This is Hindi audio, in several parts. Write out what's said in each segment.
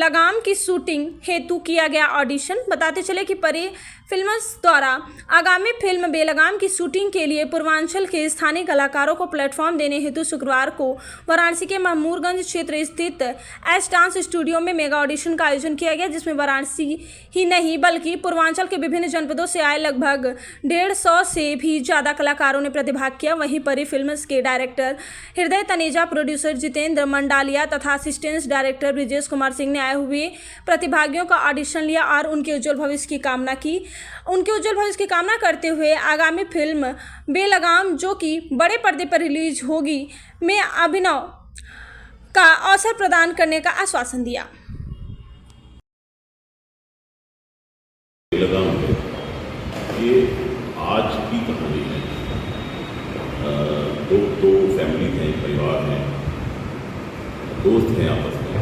बेलगाम की शूटिंग हेतु किया गया ऑडिशन। बताते चले कि परी फिल्म्स द्वारा आगामी फिल्म बेलगाम की शूटिंग के लिए पूर्वांचल के स्थानीय कलाकारों को प्लेटफॉर्म देने हेतु शुक्रवार को वाराणसी के महमूदगंज क्षेत्र स्थित एस डांस स्टूडियो में मेगा ऑडिशन का आयोजन किया गया, जिसमें वाराणसी ही नहीं बल्कि पूर्वांचल के विभिन्न जनपदों से आए लगभग 150 से भी ज़्यादा कलाकारों ने प्रतिभाग किया। वहीं परी फिल्म्स के डायरेक्टर हृदय तनेजा, प्रोड्यूसर जितेंद्र मंडालिया तथा असिस्टेंट डायरेक्टर ब्रिजेश कुमार सिंह ने आए हुए प्रतिभागियों का ऑडिशन लिया और उनके उज्जवल भविष्य की कामना की। उनके उज्जवल भविष्य की कामना करते हुए आगामी फिल्म बेलगाम, जो कि बड़े पर्दे पर रिलीज होगी, में अभिनव का अवसर प्रदान करने का आश्वासन दिया। बेलगाम ये आज की कहानी है। दो फैमिली हैं, परिवार हैं, दोस्त हैं आपस में,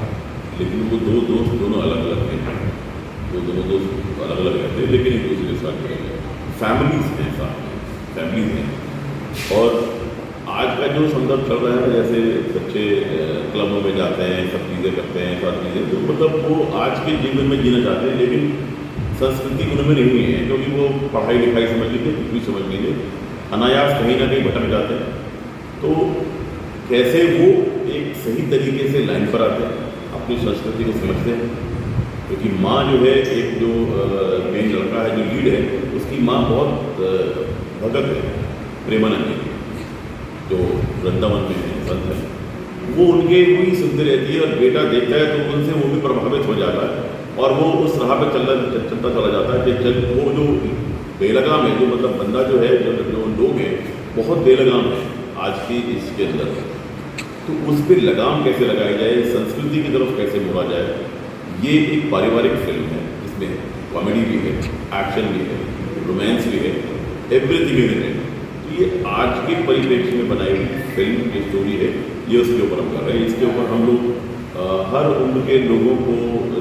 लेकिन वो दो दोस्त दोनों अलग अलग हैं। वो दोनों दोस्त अलग अलग रहते हैं लेकिन एक दूसरे के साथ रहते हैं। फैमिलीज हैं, साथ में फैमिलीज हैं। और आज का जो संदर्भ चल रहा है, जैसे बच्चे क्लबों में जाते हैं, सब चीज़ें करते हैं, सारी चीज़ें, तो मतलब वो आज के जीवन में जीना चाहते हैं, लेकिन संस्कृति उनमें नहीं है, क्योंकि वो पढ़ाई लिखाई समझ लीजिए, कुछ भी समझ लीजिए, अनायास कहीं ना कहीं भटक जाते हैं। तो कैसे वो एक सही तरीके से लाइन पर आते हैं, अपनी संस्कृति को समझते हैं, क्योंकि माँ जो है, एक जो मेन लड़का है जो लीड है, उसकी माँ बहुत भगत है, प्रेमानंद जी, जो वृंदावन में है, संत है, वो उनके वही सुनते रहती है और बेटा देखता है तो उनसे वो भी प्रभावित हो जाता है और वो उस राह पर चलता चला जाता है कि वो जो बेलगाम है, जो मतलब बंदा जो है, जो लोग हैं, बहुत बेलगाम है आज की इसके अंदर। तो उस पर लगाम कैसे लगाई जाए, संस्कृति की तरफ कैसे मुड़ा जाए, ये एक पारिवारिक फिल्म है। इसमें कॉमेडी भी है, एक्शन भी है, रोमांस भी है, एवरीथिंग इज इन इट। तो ये आज के परिप्रेक्ष्य में बनाई हुई फिल्म की स्टोरी है, ये उसके ऊपर हम कर रहे हैं। इसके ऊपर हम लोग हर उम्र के लोगों को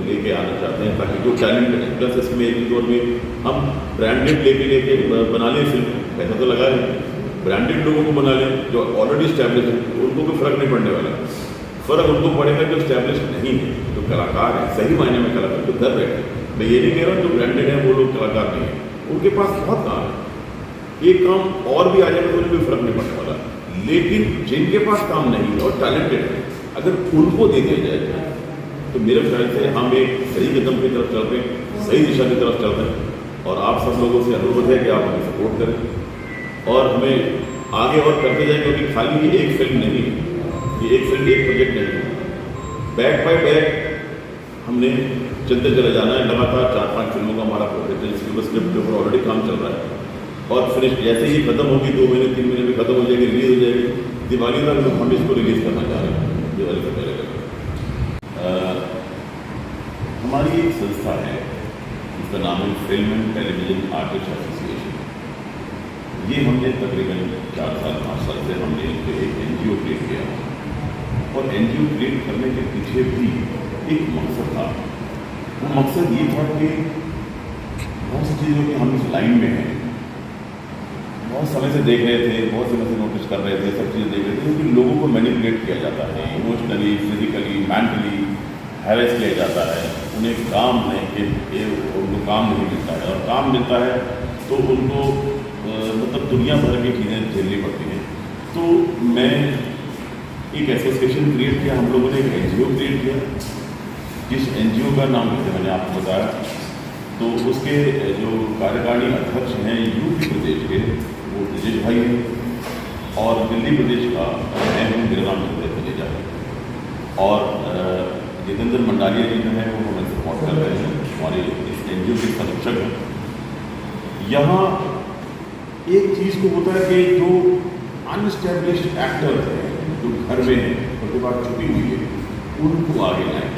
लेके आना चाहते हैं, ताकि जो टैलेंट है, प्लस इसमें एक दौर में हम ब्रांडेड लेके बना लें फिल्म, पैसा तो लगा लें, ब्रांडेड लोगों को बना लें जो ऑलरेडी स्टैब्लिश है, उनको कोई फर्क नहीं पड़ने वाला। फ़र्क उनको पड़ेगा जो स्टैब्लिश नहीं है, जो कलाकार है, सही मायने में कलाकार जो कर रहे हैं। मैं ये नहीं कह रहा हूँ जो ब्रांडेड है वो लोग कलाकार नहीं है, उनके पास बहुत काम है, एक काम और भी आ जाएगा तो उन्हें कोई फर्क नहीं पड़ने वाला। लेकिन जिनके पास काम नहीं है और टैलेंटेड है, अगर उनको दे दिया जाए तो मेरे ख्याल से हम एक सही कदम की तरफ चल रहे हैं, सही दिशा की तरफ चल रहे हैं। और आप सब लोगों से अनुरोध है कि आप हमें सपोर्ट करें और हमें आगे और करते जाएं, क्योंकि खाली ये एक फिल्म नहीं है, ये एक फिल्म, एक प्रोजेक्ट नहीं है। बैक बाय बैक हमने चलते चले जाना है। लगातार 4-5 फिल्मों का हमारा प्रोजेक्ट है, जिसके स्क्रिप्ट के ऊपर ऑलरेडी काम चल रहा है और फिनिश जैसे ही खत्म होगी, 2 महीने 3 महीने में खत्म हो जाएगी, रिलीज हो जाएगी। दिवाली तक हम इसको रिलीज करना चाह रहे हैं, दिवाली से पहले तक। हमारी एक संस्था है जिसका नाम है film and television artist association. ये हमने तकरीबन 4-5 साल से हमने एक NGO क्रिएट किया और NGO क्रिएट करने के पीछे भी एक मकसद था। वो मकसद ये था कि बहुत सी चीज़ों की हम इस लाइन में हैं, बहुत समय से देख रहे थे, बहुत समय से नोटिस कर रहे थे, सब चीज़ें देख रहे थे कि लोगों को मैनिपुलेट किया जाता है, इमोशनली, फिजिकली, मेंटली हैरेस किया जाता है। उन्हें काम नहीं, उनको काम नहीं मिलता है और काम मिलता है तो उनको मतलब दुनिया भर की चीज़ें झेलनी पड़ती हैं। तो मैं एक एसोसिएशन क्रिएट किया, हम लोगों ने एक NGO क्रिएट किया, जिस NGO का नाम मैंने आपको बताया। तो उसके जो कार्यकारिणी अध्यक्ष हैं यूपी प्रदेश के, वो ब्रिजेश भाई हैं और दिल्ली प्रदेश का मैं हूँ, मेरा नाम हृदय तनेजा है और जितेंद्र मंडालिया जी जो है वो हमें सपोर्ट कर रहे हैं, हमारे इस NGO के संरक्षक हैं। यहाँ एक चीज़ को होता है कि जो अनस्टैब्लिश्ड एक्टर हैं, जो घर में हैं, प्रतिभा छुपी हुई है, उनको आगे लाएँ।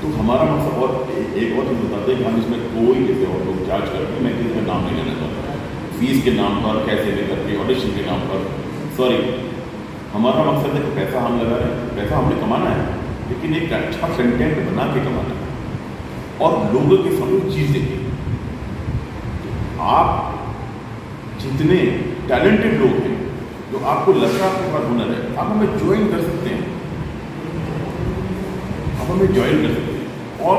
तो हमारा मकसद, और एक और चीज़ बताते हैं कि हम इसमें कोई जैसे और लोग जांच करते, मैं किसी का नाम नहीं लेना चाहता, फीस के नाम पर, कैसे भी करके, ऑडिशन के नाम पर, सॉरी, हमारा मकसद है कि पैसा हम लगा रहे हैं, पैसा हमने कमाना है, लेकिन एक अच्छा कंटेंट बना के कमाना है और लोगों के सामने चीज़ देंगे। आप जितने टैलेंटेड लोग हैं, जो आपको लग रहा है आपके पास हुनर है, आप हमें ज्वाइन कर सकते हैं, आप हमें ज्वाइन कर सकते हैं। और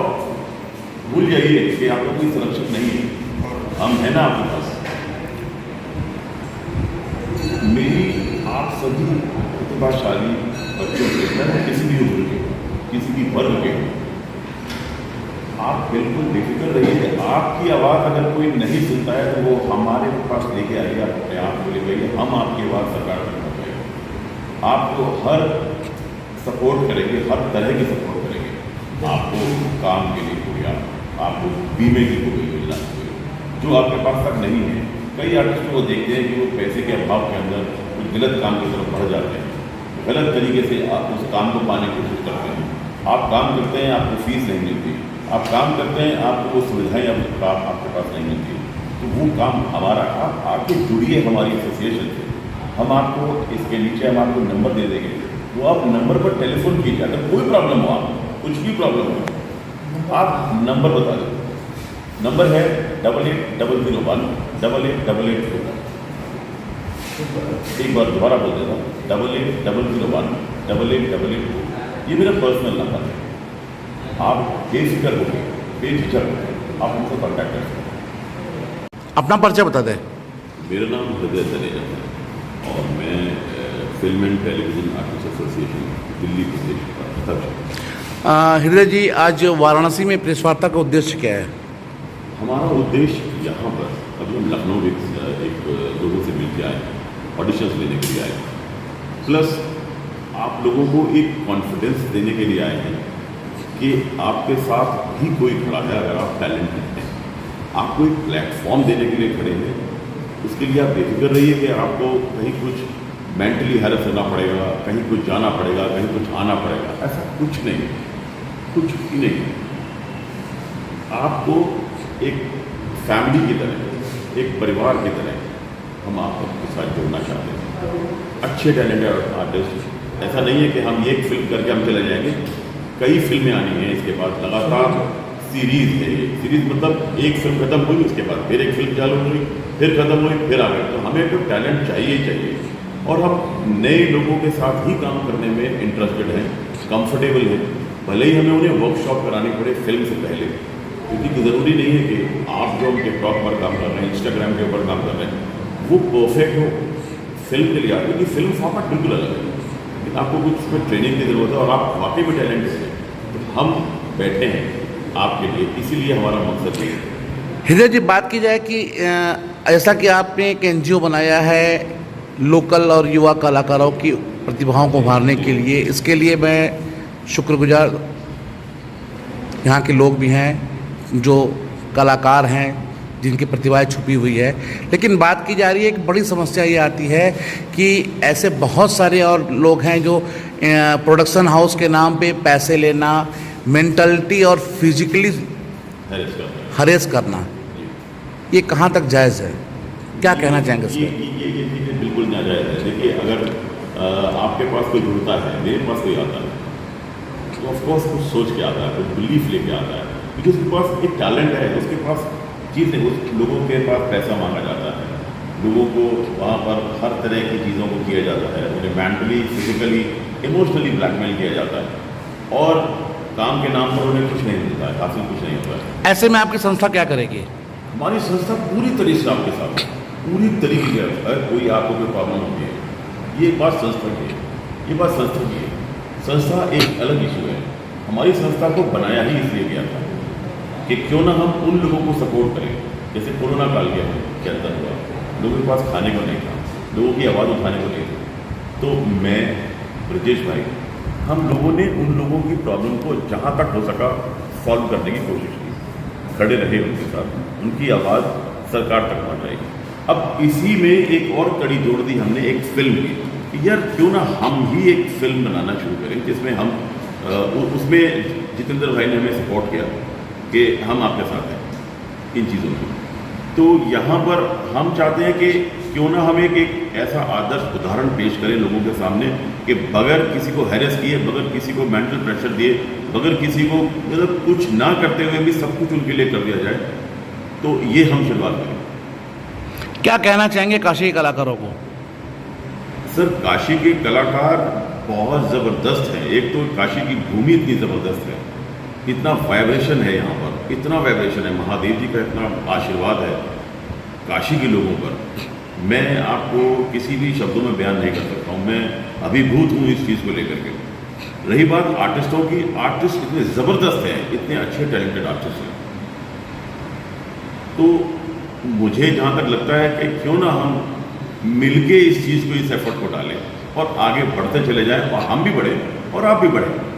भूल जाइए कि आपका कोई संरक्षक नहीं है, हम हैं ना आपके पास। मेरी आप सभी प्रतिभाशाली बच्चों से, किसी भी उम्र के, किसी भी वर्ग के, आप बिल्कुल बेफिक्र रहिए। आपकी आवाज़ अगर कोई नहीं सुनता है तो वो हमारे पास लेके आइए, आप अपने आप को लेके आइए, हम आपकी आवाज़ सरकार तक पहुँचाएंगे, आपको हर सपोर्ट करेंगे, हर तरह की सपोर्ट करेंगे। आपको काम के लिए हो गया, आपको बीमे की कोई योजना हो, जो आपके पास तक नहीं है। कई आर्टिस्टों को देखते हैं कि वो पैसे के अभाव के अंदर कुछ गलत काम की तरफ बढ़ जाते हैं, गलत तरीके से आप उस काम को पाने की कोशिश करते हैं। आप काम करते हैं, आपको फीस नहीं मिलती, आप काम करते हैं, आपको वो सुविधाएँ आपके पास नहीं मिलती, तो वो काम हमारा, आप आके जुड़िए हमारी एसोसिएशन से, हम आपको इसके नीचे हम आपको नंबर दे देंगे, तो आप नंबर पर टेलीफोन कीजिए। अगर कोई प्रॉब्लम हो, आपको कुछ भी प्रॉब्लम हो, आप नंबर बता दें। नंबर है 8801 8888। एक बार दोबारा बोल देता हूँ, 8801 8888। ये मेरा पर्सनल नंबर है। आप बेफिक्र होकर, बेझिझक होकर आप उनसे कॉन्टैक्ट कर सकते हैं। अपना परिचय बता दें। मेरा नाम हृदय तनेजा है और मैं film and television artist association Delhi Pradesh का अध्यक्ष। हृदय जी, आज वाराणसी में प्रेस वार्ता का उद्देश्य क्या है? हमारा उद्देश्य यहाँ पर, अभी हम लखनऊ एक लोगों से मिल के आए, ऑडिशंस लेने के लिए आए, प्लस आप लोगों को एक कॉन्फिडेंस देने के लिए आए हैं कि आपके साथ भी कोई खड़ा है। अगर आप टैलेंटेड हैं, आपको एक प्लेटफॉर्म देने के लिए खड़े हैं, उसके लिए आप बेफिक्र रहिए कि आपको कहीं कुछ मेंटली हेल्प करना पड़ेगा, कहीं कुछ जाना पड़ेगा, कहीं कुछ आना पड़ेगा, ऐसा कुछ नहीं, कुछ भी नहीं। आपको एक फैमिली की तरह, एक परिवार की तरह हम आपके साथ जोड़ना चाहते हैं। अच्छे टैलेंटेड आर्टिस्ट, ऐसा नहीं है कि हम एक फिल्म करके हम चले जाएंगे, कई फिल्में आनी हैं इसके बाद, लगातार सीरीज़ है ये। सीरीज़ मतलब एक फिल्म खत्म हुई, उसके बाद फिर एक फिल्म चालू हुई, फिर खत्म हुई, फिर आ गई। तो हमें तो टैलेंट चाहिए ही चाहिए, और हम नए लोगों के साथ ही काम करने में इंटरेस्टेड हैं, कंफर्टेबल हैं, भले ही हमें उन्हें वर्कशॉप करानी पड़े फिल्म से पहले, क्योंकि ज़रूरी नहीं है कि आप जो उनके टॉक पर काम कर रहे हैं, इंस्टाग्राम के ऊपर काम कर रहे हैं, वो परफेक्ट हो फिल्म के लिए। आप, क्योंकि फिल्म फॉर्मेट बिल्कुल अलग है, लेकिन आपको कुछ उसमें ट्रेनिंग की ज़रूरत है, और आप वाकई में टैलेंटेड हैं, तो हम बैठे हैं आपके लिए, इसीलिए हमारा मकसद ये है। हृदय जी, बात की जाए कि ऐसा कि आपने एक NGO बनाया है लोकल और युवा कलाकारों की प्रतिभाओं को उभारने के लिए, इसके लिए मैं शुक्रगुजार, यहाँ के लोग भी हैं जो कलाकार हैं जिनकी प्रतिभाएं छुपी हुई है। लेकिन बात की जा रही है, एक बड़ी समस्या ये आती है कि ऐसे बहुत सारे और लोग हैं जो प्रोडक्शन हाउस के नाम पे पैसे लेना, मेंटलिटी और फिजिकली हरेस करना, ये कहाँ तक जायज़ है? क्या कहना चाहेंगे इस पर? ये बिल्कुल नाजायज़ है। देखिए, अगर आपके पास कोई जुड़ता है, मेरे पास कोई आता है, तो ऑफकोर्स कुछ सोच के आता है, कुछ बिलीफ लेके आता है, क्योंकि उसके पास एक टैलेंट है, उसके पास चीज़ है। उस लोगों के पास पैसा मांगा जाता है, लोगों को वहाँ पर हर तरह की चीज़ों को किया जाता है, उन्हें मेंटली, फिजिकली, इमोशनली ब्लैकमेल किया जाता है, और काम के नाम पर उन्हें कुछ नहीं मिलता है, हासिल कुछ नहीं होता है। ऐसे में आपकी संस्था क्या करेगी? हमारी संस्था पूरी तरीके से आपके साथ, पूरी तरीके से, अगर कोई आपको कोई प्रॉब्लम होती है, ये बात संस्था की है, ये बात संस्था की है। संस्था एक अलग इशू है। हमारी संस्था को बनाया ही इसलिए गया था कि क्यों ना हम उन लोगों को सपोर्ट करें, जैसे कोरोना काल के अंदर हुआ, लोगों के पास खाने को नहीं था, लोगों की आवाज़ उठाने को नहीं थी, तो मैं, ब्रजेश भाई, हम लोगों ने उन लोगों की प्रॉब्लम को जहाँ तक हो सका सॉल्व करने की कोशिश की, खड़े रहे उनके साथ, उनकी आवाज़ सरकार तक पहुँचाई। अब इसी में एक और कड़ी जोड़ दी हमने एक फिल्म की, कि यार क्यों ना हम ही एक फिल्म बनाना शुरू करें जिसमें हम उसमें जितेंद्र भाई ने हमें सपोर्ट किया कि हम आपके साथ हैं इन चीज़ों में। तो यहाँ पर हम चाहते हैं कि क्यों ना हम एक ऐसा आदर्श उदाहरण पेश करें लोगों के सामने कि बगैर किसी को हैरेस किए, बगैर किसी को मेंटल प्रेशर दिए, बगैर किसी को मतलब कुछ ना करते हुए भी सब कुछ उनके लिए कर दिया जाए। तो ये हम शुरुआत करें। क्या कहना चाहेंगे काशी के कलाकारों को? सर, काशी के कलाकार बहुत ज़बरदस्त हैं। एक तो काशी की भूमि इतनी ज़बरदस्त है इतना वाइब्रेशन है यहाँ पर, इतना वाइब्रेशन है, महादेव जी का इतना आशीर्वाद है काशी के लोगों पर, मैं आपको किसी भी शब्दों में बयान नहीं कर सकता हूँ। मैं अभिभूत हूँ इस चीज़ को लेकर के। रही बात आर्टिस्टों की, आर्टिस्ट इतने ज़बरदस्त हैं, इतने अच्छे टैलेंटेड आर्टिस्ट हैं, तो मुझे जहाँ तक लगता है कि क्यों ना हम मिलके इस चीज़ को, इस एफर्ट को डालें और आगे बढ़ते चले जाएं, और हम भी बढ़ें और आप भी बढ़ें।